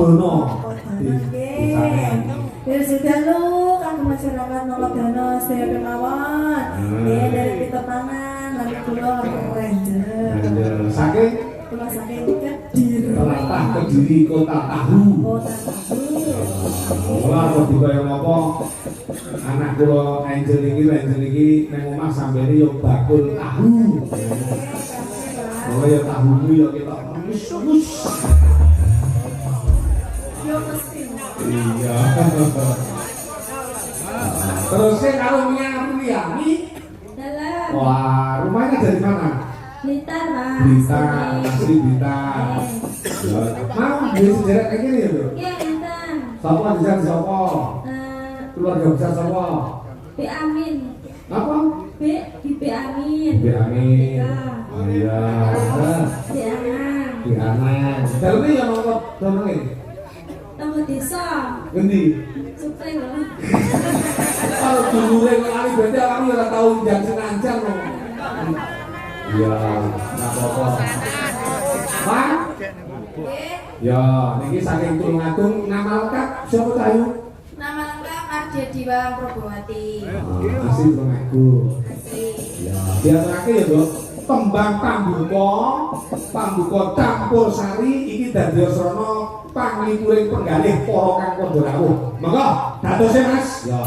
Lokodono. Dari Sudalu, kami masyarakat Lokodono, saya kemauan. Dari Pitopangan, lagi pulau, lagi Ranger. Saking Pulau saking Kediri. Telatah Kediri Kota Tahu. Kota Tahu. Wah, kok dibayang apa? Anak kula Angel iki nang omah sambene yo bakul tahu. Oh ya tahumu yo ketok mus. Yo mesti. Iya. Terus karo Mia Priani. Dalam. Wah, rumahnya dari mana? Blitar, Mas. Blitar, asli Blitar. Ya, mau di sejarah kayak gini ya, Bro? Iya, Intan. Sapa di sana sapa? Keluarga besar sapa? B Amin. Apa? B Amin. Bi Amin. Oh iya. B Anan. Bi Anan. Daleme ya nomor domene. Nomor desa. Ngendi? Supreng loh. Kalau dulure ngelari berarti awakmu ora tau njang senanjang loh. Iya, enggak apa-apa. Pak? Ya, niki saking Tulungagung nama lengkap siapa tahu? Nama lengkap Ardia Diwa Probowati. Asli Tulungagung. Asli. Ya, diaturake ya, Dok. Tembang pambuka campur sari iki dadi srana panglipuring penggalih para kang padha rawuh. Monggo, datose Mas. Ya.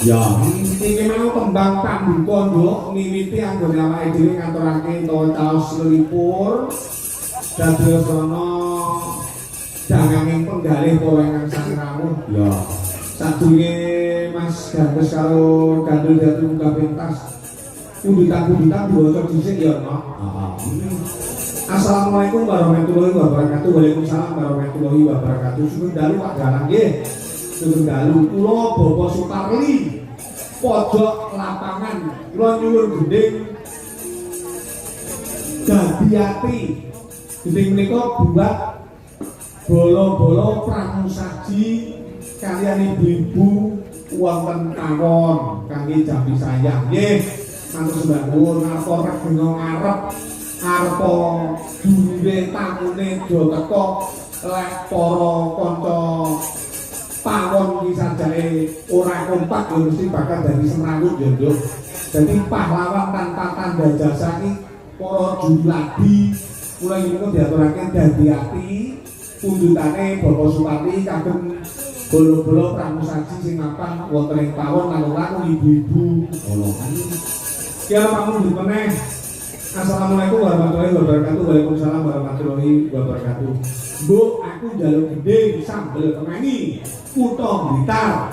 Ya, iki mau kembang kambing kondo miwiti anggone awake dhewe ngaturake taos selipur dados ana daganging penggalih para ingkang sang rawuh. Ya. Sadurunge Mas Gantes karo Gandul Datu munggah pentas unditan-unditan diwaca dhisik ya, Nok. Heeh. Assalamualaikum warahmatullahi wabarakatuh. Waalaikumsalam warahmatullahi wabarakatuh. Sugeng dalu Pak Dalang nggih. Sugeng dalu kula Bapak Suparli. Pojok lapangan kula nyuwun gending dadi ati. Gending menika buat bolo-bolo pramusaji kaliyan ibu-ibu wonten kawon kangge jampi sayang nggih. Matur sembah nuwun napa rek dina ngarep arpa dulure tamune do teko lek para kanca pawon iki sajake ora kompak yo mesti bakal dadi semrawut yo Nduk. Dadi pahlawan tanpa tanda jasa iki para jumladi mulai niku diaturake dadi ati pundutane Bapak Supati kagem bolo-bolo pramusaji sing mapan wonten ing pawon lan ibu-ibu. Kira pamun meneh. Assalamualaikum warahmatullahi wabarakatuh. Waalaikumsalam warahmatullahi wabarakatuh. Bu, aku njaluk gede sambel kemangi, kutha Blitar.